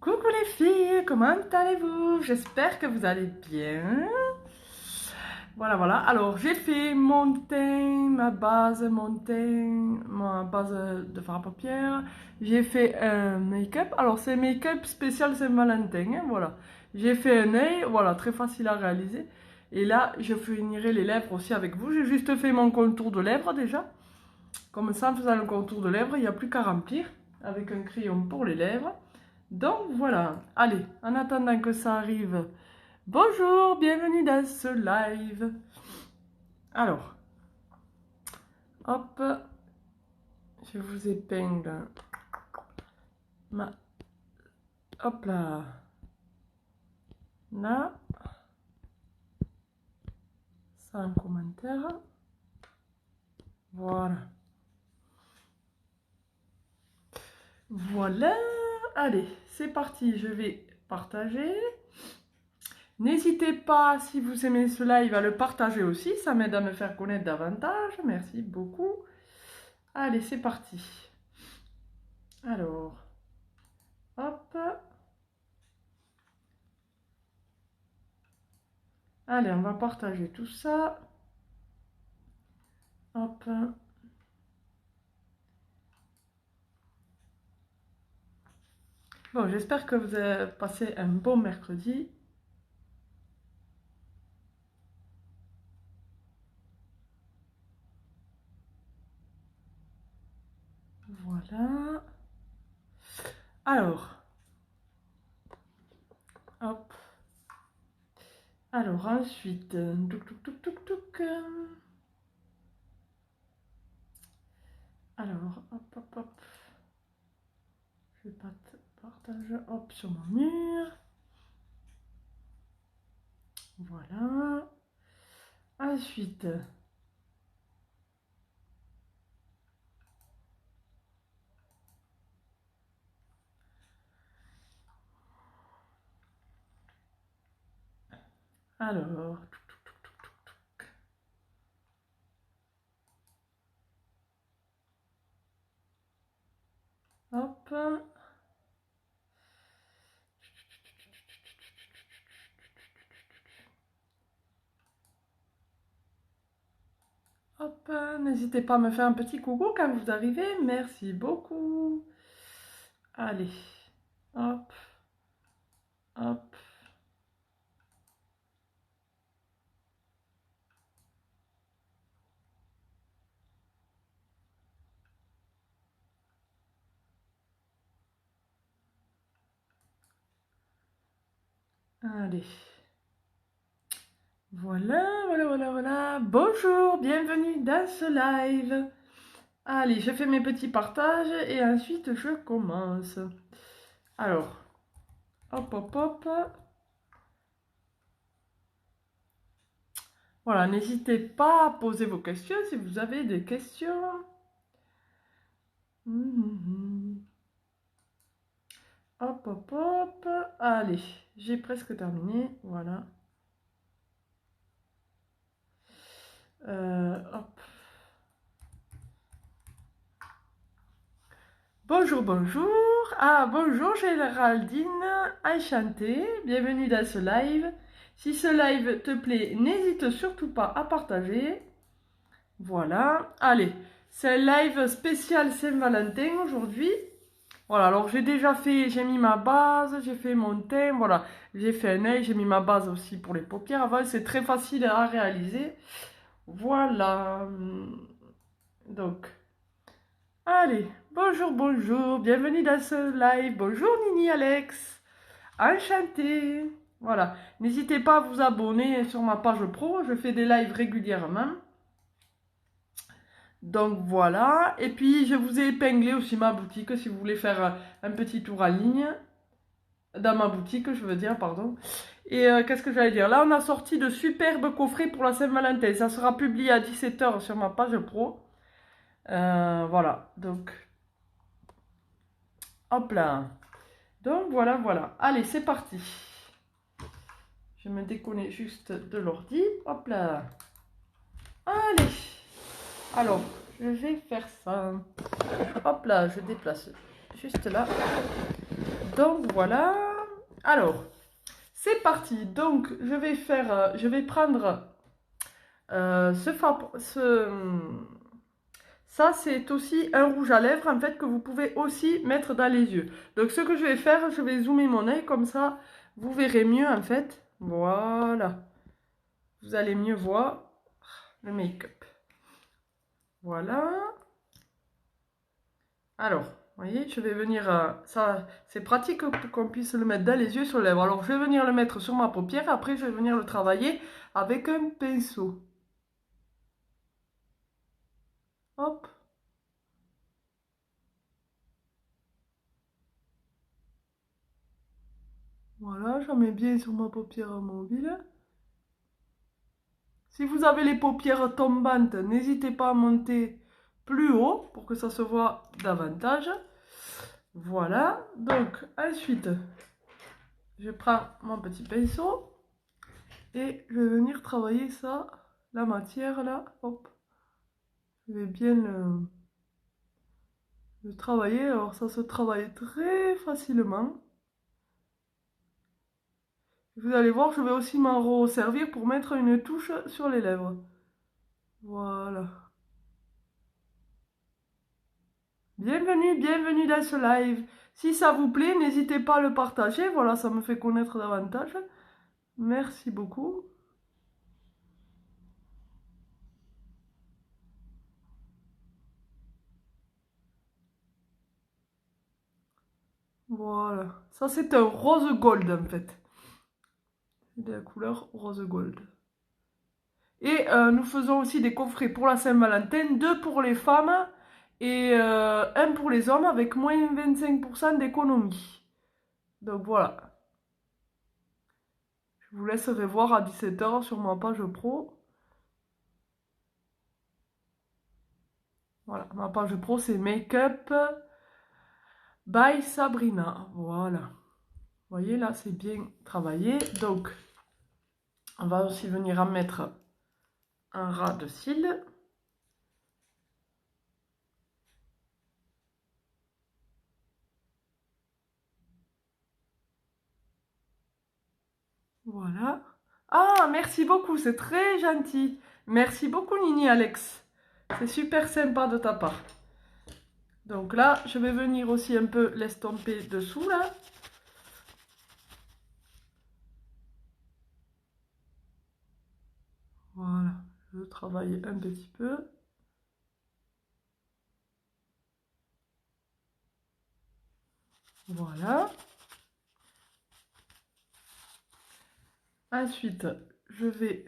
Coucou les filles, comment allez-vous? J'espère que vous allez bien. Voilà. Alors, j'ai fait mon teint, ma base de fard à paupières. J'ai fait un make-up. Alors, c'est make-up spécial Saint-Valentin, hein, voilà. J'ai fait un œil, voilà, très facile à réaliser. Et là, je finirai les lèvres aussi avec vous. J'ai juste fait mon contour de lèvres déjà. Comme ça, en faisant le contour de lèvres, il n'y a plus qu'à remplir avec un crayon pour les lèvres. Donc voilà, allez, en attendant que ça arrive, bonjour, bienvenue dans ce live. Alors, hop, je vous épingle ma... Hop là, là, sans commentaire. Voilà. Voilà, allez, c'est parti, je vais partager. N'hésitez pas, si vous aimez ce live, à le partager aussi, ça m'aide à me faire connaître davantage. Merci beaucoup. Allez, c'est parti. Alors, hop. Allez, on va partager tout ça. Hop. Bon, j'espère que vous avez passé un bon mercredi. Voilà. Alors, hop. Alors, ensuite, touc. Alors, hop. Je partage, hop, sur mon mur. Voilà. Ensuite, alors, hop. Hop, n'hésitez pas à me faire un petit coucou quand vous arrivez. Merci beaucoup. Allez, hop. Allez. Voilà. Bonjour, bienvenue dans ce live. Allez, je fais mes petits partages et ensuite je commence. Alors, hop. Voilà, n'hésitez pas à poser vos questions si vous avez des questions. Hop. Allez, j'ai presque terminé. Voilà. Hop. Bonjour. Ah, bonjour Géraldine, enchantée, bienvenue dans ce live. Si ce live te plaît, n'hésite surtout pas à partager. Voilà, allez, c'est un live spécial Saint-Valentin aujourd'hui. Voilà, alors j'ai déjà fait, j'ai mis ma base, j'ai fait mon teint, voilà. J'ai fait un œil, j'ai mis ma base aussi pour les paupières. Avant, c'est très facile à réaliser. Voilà. Donc, allez, bonjour, bienvenue dans ce live. Bonjour Nini Alex, enchantée. Voilà, n'hésitez pas à vous abonner sur ma page pro, je fais des lives régulièrement. Donc voilà, et puis je vous ai épinglé aussi ma boutique si vous voulez faire un petit tour en ligne. Dans ma boutique, je veux dire, pardon. Et qu'est-ce que j'allais dire? Là, on a sorti de superbes coffrets pour la Saint-Valentin. Ça sera publié à 17 h sur ma page pro. Voilà, donc hop là. Donc voilà. Allez, c'est parti. Je me déconnecte juste de l'ordi. Hop là. Allez. Alors, je vais faire ça. Hop là, je déplace juste là. Donc voilà. Alors, c'est parti. Donc, je vais prendre ça, c'est aussi un rouge à lèvres, en fait, que vous pouvez aussi mettre dans les yeux. Donc, ce que je vais faire, je vais zoomer mon œil, comme ça, vous verrez mieux, en fait. Voilà. Vous allez mieux voir le make-up. Voilà. Alors, vous voyez, je vais venir... ça, c'est pratique pour qu'on puisse le mettre dans les yeux, sur les lèvres. Alors, je vais venir le mettre sur ma paupière. Après, je vais venir le travailler avec un pinceau. Hop. Voilà, j'en mets bien sur ma paupière mobile. Si vous avez les paupières tombantes, n'hésitez pas à monter plus haut pour que ça se voit davantage. Voilà, donc ensuite, je prends mon petit pinceau et je vais venir travailler ça, la matière là, hop. Je vais bien le travailler, alors ça se travaille très facilement. Vous allez voir, je vais aussi m'en resservir pour mettre une touche sur les lèvres. Voilà. Bienvenue, bienvenue dans ce live. Si ça vous plaît, n'hésitez pas à le partager. Voilà, ça me fait connaître davantage. Merci beaucoup. Voilà. Ça, c'est un rose gold, en fait. C'est de la couleur rose gold. Et nous faisons aussi des coffrets pour la Saint-Valentin. 2 pour les femmes et 1 pour les hommes avec moins 25% d'économie. Donc voilà. Je vous laisserai voir à 17 h sur ma page pro. Voilà, ma page pro, c'est Make-up by Sabrina. Voilà. Vous voyez, là, c'est bien travaillé. Donc, on va aussi venir en mettre un ras de cils. Voilà. Ah, merci beaucoup, c'est très gentil. Merci beaucoup, Nini Alex. C'est super sympa de ta part. Donc là, je vais venir aussi un peu l'estomper dessous, là. Voilà, je travaille un petit peu. Voilà. Ensuite, je vais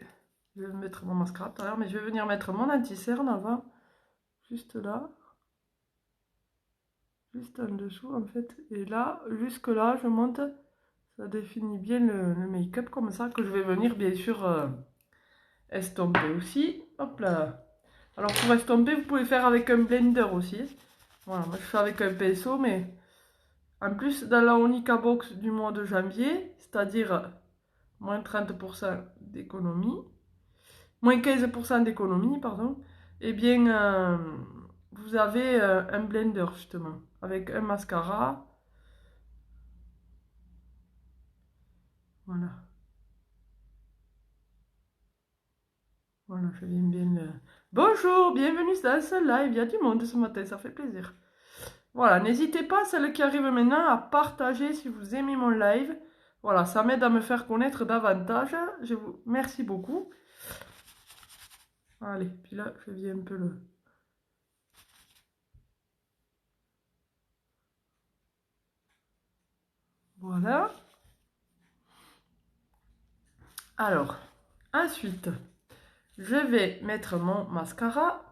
mettre mon mascara tout à l'heure, mais je vais venir mettre mon anti-cerne avant, juste là. Juste en dessous en fait, et là, jusque là, je monte, ça définit bien le make-up comme ça, que je vais venir bien sûr estomper aussi, hop là. Alors pour estomper, vous pouvez faire avec un blender aussi, voilà, moi je fais avec un pinceau, mais en plus dans la Onica Box du mois de janvier, c'est-à-dire moins 30% d'économie, moins 15% d'économie, pardon, et bien vous avez un blender justement, avec un mascara. Voilà. Voilà, je viens bien le... Bonjour, bienvenue dans ce live. Il y a du monde ce matin, ça fait plaisir. Voilà, n'hésitez pas, celles qui arrivent maintenant, à partager si vous aimez mon live. Voilà, ça m'aide à me faire connaître davantage. Je vous remercie beaucoup. Allez, puis là, je viens un peu le... Voilà. Alors, ensuite, je vais mettre mon mascara.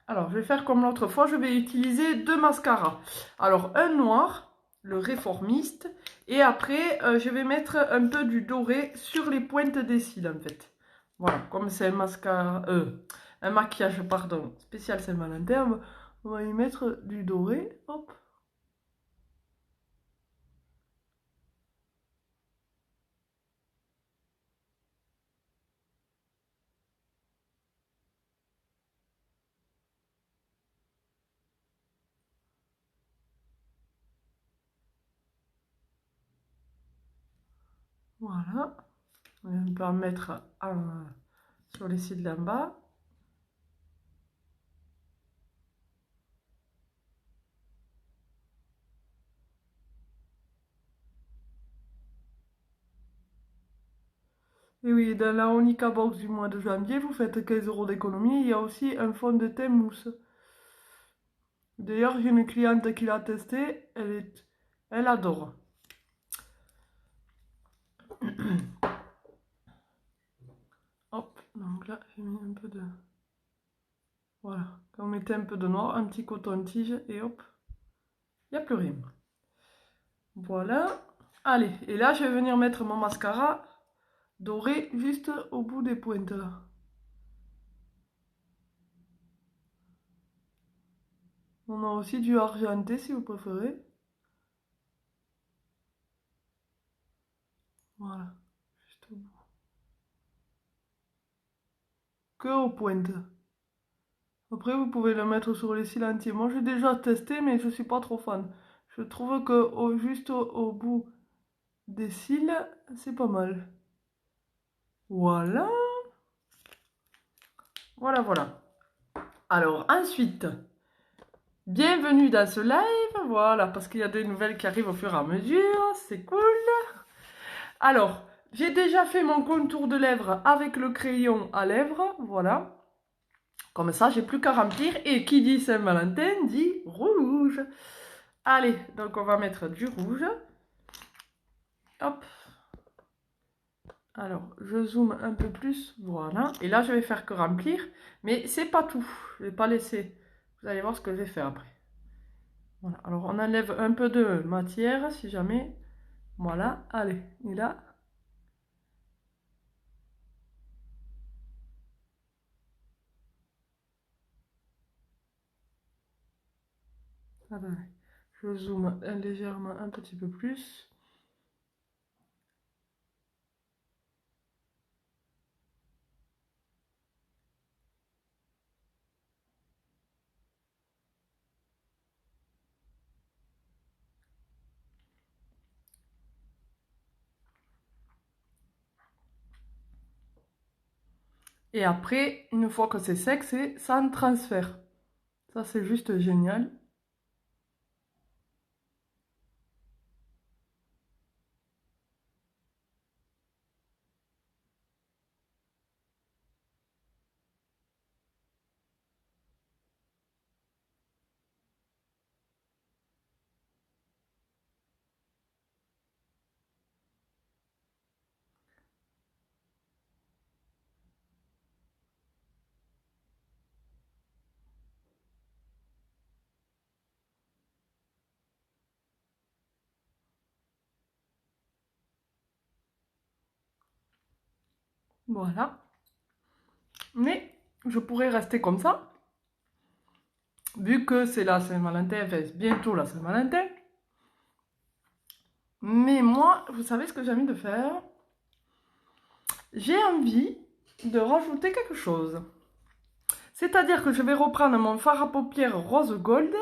Alors, je vais faire comme l'autre fois, je vais utiliser 2 mascaras. Alors, un noir, le réformiste, et après, je vais mettre un peu du doré sur les pointes des cils, en fait. Voilà, comme c'est un mascara, un maquillage, pardon, spécial Saint-Valentin, on va y mettre du doré, hop. Voilà. On peut en mettre sur les cils d'en bas. Et oui, dans la Onica Box du mois de janvier, vous faites 15 € d'économie. Il y a aussi un fond de teint mousse. D'ailleurs, j'ai une cliente qui l'a testé. Elle adore. Hop, donc là, j'ai mis un peu de... Voilà, quand on mettait un peu de noir, un petit coton-tige et hop, il n'y a plus rien. Voilà. Allez, et là, je vais venir mettre mon mascara doré juste au bout des pointes là. On a aussi du argenté si vous préférez. Voilà, juste au bout. Que aux pointes. Après, vous pouvez le mettre sur les cils entiers. Moi, j'ai déjà testé, mais je suis pas trop fan. Je trouve que juste au bout des cils, c'est pas mal. Voilà. Voilà, voilà. Alors, ensuite, bienvenue dans ce live. Voilà, parce qu'il y a des nouvelles qui arrivent au fur et à mesure. C'est cool. Alors, j'ai déjà fait mon contour de lèvres avec le crayon à lèvres. Voilà. Comme ça, j'ai plus qu'à remplir. Et qui dit Saint-Valentin dit rouge. Allez, donc on va mettre du rouge. Hop. Alors, je zoome un peu plus. Voilà. Et là, je vais faire que remplir. Mais c'est pas tout. Je vais pas laisser. Vous allez voir ce que je vais faire après. Voilà. Alors, on enlève un peu de matière si jamais. Voilà. Allez. Et là. Attendez. Je zoome légèrement un petit peu plus. Et après, une fois que c'est sec, c'est sans transfert. Ça, c'est juste génial. Voilà. Mais je pourrais rester comme ça. Vu que c'est la Saint-Valentin, enfin, c'est bientôt la Saint-Valentin. Mais moi, vous savez ce que j'ai envie de faire? J'ai envie de rajouter quelque chose. C'est-à-dire que je vais reprendre mon fard à paupières rose gold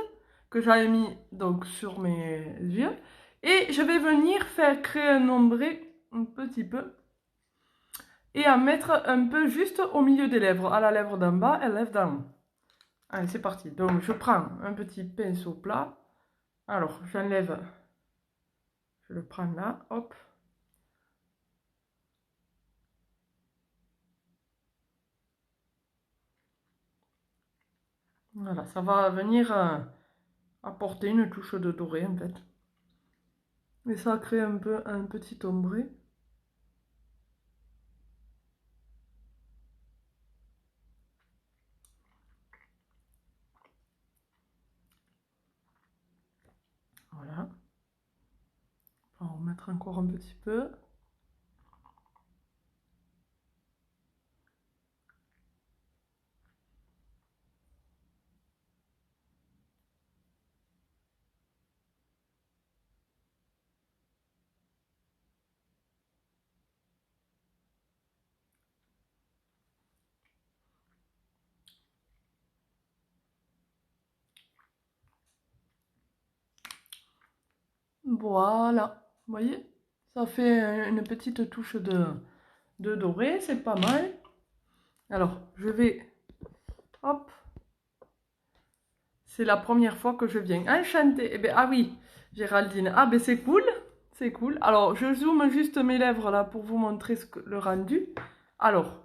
que j'avais mis donc sur mes yeux. Et je vais venir faire créer un ombré un petit peu. Et en mettre un peu juste au milieu des lèvres. À la lèvre d'en bas et la lèvre d'en haut. Allez, c'est parti. Donc, je prends un petit pinceau plat. Alors, j'enlève. Je le prends là. Hop. Voilà, ça va venir apporter une touche de doré en fait. Et ça crée un peu un petit ombré. Voilà. On va en remettre encore un petit peu. Voilà. Vous voyez? Ça fait une petite touche de doré, c'est pas mal. Alors, je vais... Hop. C'est la première fois que je viens enchanter. Eh ben, ah oui, Géraldine. Ah ben c'est cool. C'est cool. Alors, je zoome juste mes lèvres là pour vous montrer le rendu. Alors,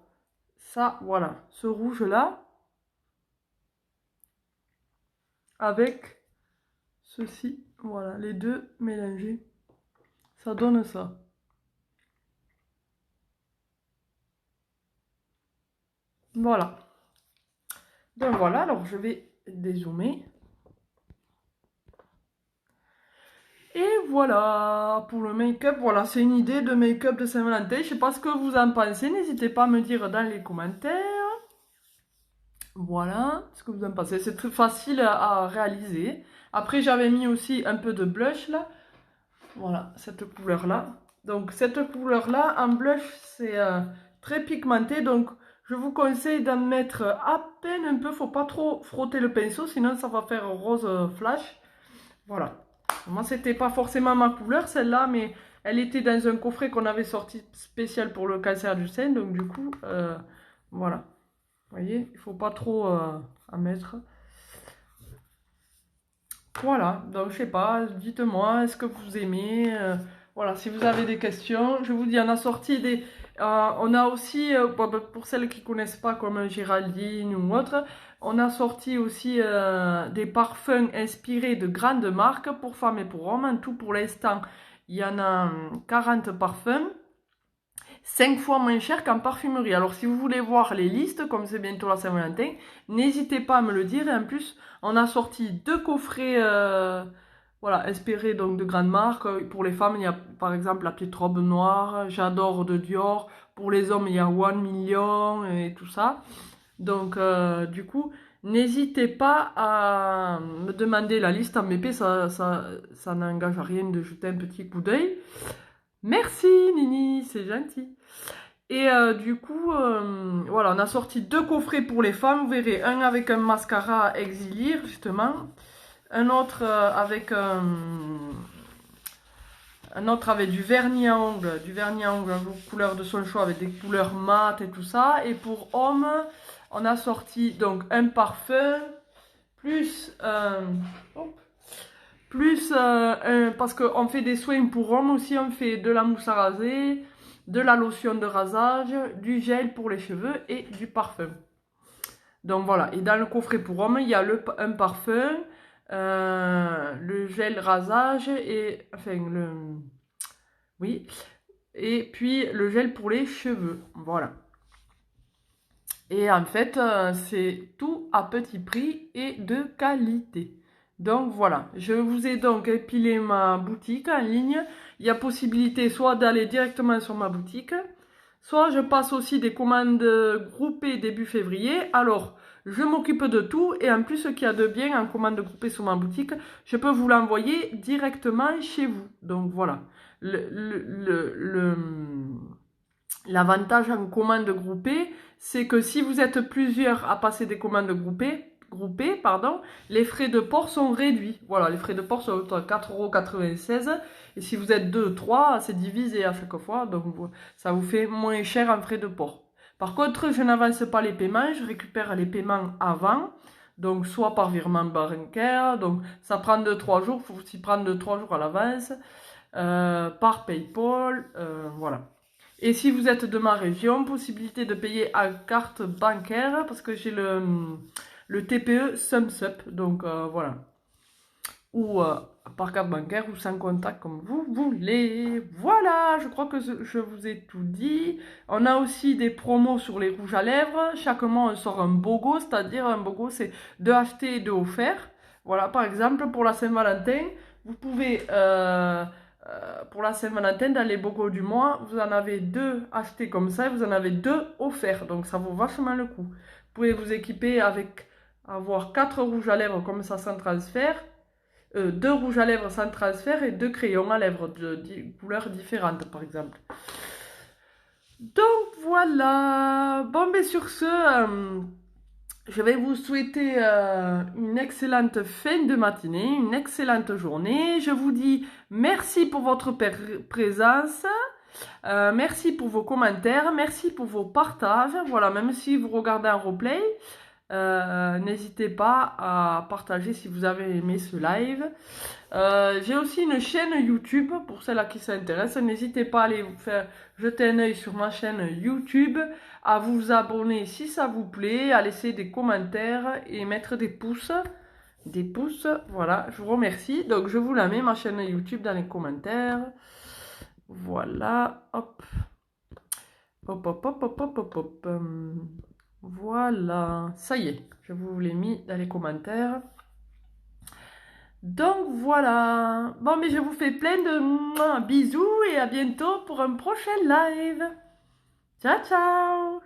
ça, voilà. Ce rouge-là. Avec ceci. Voilà, les deux mélangés. Ça donne ça. Voilà. Donc voilà, alors je vais dézoomer. Et voilà, pour le make-up, voilà, c'est une idée de make-up de Saint-Valentin. Je sais pas ce que vous en pensez, n'hésitez pas à me dire dans les commentaires. Voilà, ce que vous en pensez. C'est très facile à réaliser. Après, j'avais mis aussi un peu de blush là. Voilà, cette couleur-là. Donc, cette couleur-là, en blush, c'est très pigmenté. Donc, je vous conseille d'en mettre à peine un peu. Faut pas trop frotter le pinceau, sinon ça va faire rose flash. Voilà. Moi, c'était pas forcément ma couleur, celle-là, mais elle était dans un coffret qu'on avait sorti spécial pour le cancer du sein. Donc, du coup, voilà. Vous voyez, il faut pas trop en mettre. Voilà, donc je sais pas, dites-moi, est-ce que vous aimez voilà, si vous avez des questions, je vous dis, on a sorti des... on a aussi, pour celles qui connaissent pas comme Géraldine ou autre, on a sorti aussi des parfums inspirés de grandes marques pour femmes et pour hommes. En tout, pour l'instant, il y en a 40 parfums. 5 fois moins cher qu'en parfumerie. Alors si vous voulez voir les listes, comme c'est bientôt la Saint-Valentin, n'hésitez pas à me le dire. Et en plus, on a sorti 2 coffrets voilà, inspirés donc de grandes marques. Pour les femmes, il y a par exemple la petite robe noire, J'adore de Dior. Pour les hommes, il y a One Million et tout ça. Donc du coup, n'hésitez pas à me demander la liste en MP, ça n'engage à rien de jeter un petit coup d'œil. Merci Nini, c'est gentil. Et du coup, voilà, on a sorti 2 coffrets pour les femmes, vous verrez, un avec un mascara Exilir, justement, un autre avec du vernis à ongles, couleur de son choix avec des couleurs mat et tout ça. Et pour hommes, on a sorti donc un parfum, plus parce qu'on fait des soins pour hommes aussi, on fait de la mousse à raser, de la lotion de rasage, du gel pour les cheveux et du parfum. Donc voilà, et dans le coffret pour hommes, il y a un parfum, le gel rasage et enfin oui, et puis le gel pour les cheveux. Voilà. Et en fait, c'est tout à petit prix et de qualité. Donc voilà, je vous ai donc épilé ma boutique en ligne. Il y a possibilité soit d'aller directement sur ma boutique, soit je passe aussi des commandes groupées début février. Alors, je m'occupe de tout et en plus, ce qu'il y a de bien en commande groupée sur ma boutique, je peux vous l'envoyer directement chez vous. Donc voilà, l'avantage en commande groupée, c'est que si vous êtes plusieurs à passer des commandes groupées, les frais de port sont réduits. Voilà, les frais de port sont à 4,96 € et si vous êtes 2, 3, c'est divisé à chaque fois, donc ça vous fait moins cher en frais de port. Par contre, je n'avance pas les paiements, je récupère les paiements avant, donc soit par virement bancaire, donc ça prend 2-3 jours, il faut s'y prendre 2-3 jours à l'avance, par PayPal, voilà. Et si vous êtes de ma région, possibilité de payer à carte bancaire, parce que j'ai le TPE Sums Up, donc voilà. Ou par carte bancaire ou sans contact, comme vous voulez. Voilà, je crois que je vous ai tout dit. On a aussi des promos sur les rouges à lèvres. Chaque mois, on sort un BOGO, c'est-à-dire un BOGO, c'est 2 achetés et 2 offerts. Voilà, par exemple, pour la Saint-Valentin, vous pouvez... pour la Saint-Valentin, dans les bogos du mois, vous en avez 2 achetés comme ça et vous en avez 2 offerts. Donc ça vaut vachement le coup. Vous pouvez vous équiper avec avoir 4 rouges à lèvres comme ça sans transfert, 2 rouges à lèvres sans transfert et 2 crayons à lèvres de couleurs différentes par exemple. Donc voilà. Bon, mais sur ce, Je vais vous souhaiter une excellente fin de matinée, une excellente journée. Je vous dis merci pour votre présence. Merci pour vos commentaires, merci pour vos partages. Voilà, même si vous regardez un replay, n'hésitez pas à partager si vous avez aimé ce live. J'ai aussi une chaîne YouTube pour celles qui s'intéressent. N'hésitez pas à aller vous faire jeter un œil sur ma chaîne YouTube, à vous abonner si ça vous plaît, à laisser des commentaires et mettre des pouces. Des pouces, voilà, je vous remercie. Donc je vous la mets, ma chaîne YouTube, dans les commentaires. Voilà, hop. Hop, hop, hop, hop, hop, hop, hop. Voilà, ça y est, je vous l'ai mis dans les commentaires. Donc voilà. Bon, mais je vous fais plein de bisous et à bientôt pour un prochain live. Ciao, ciao!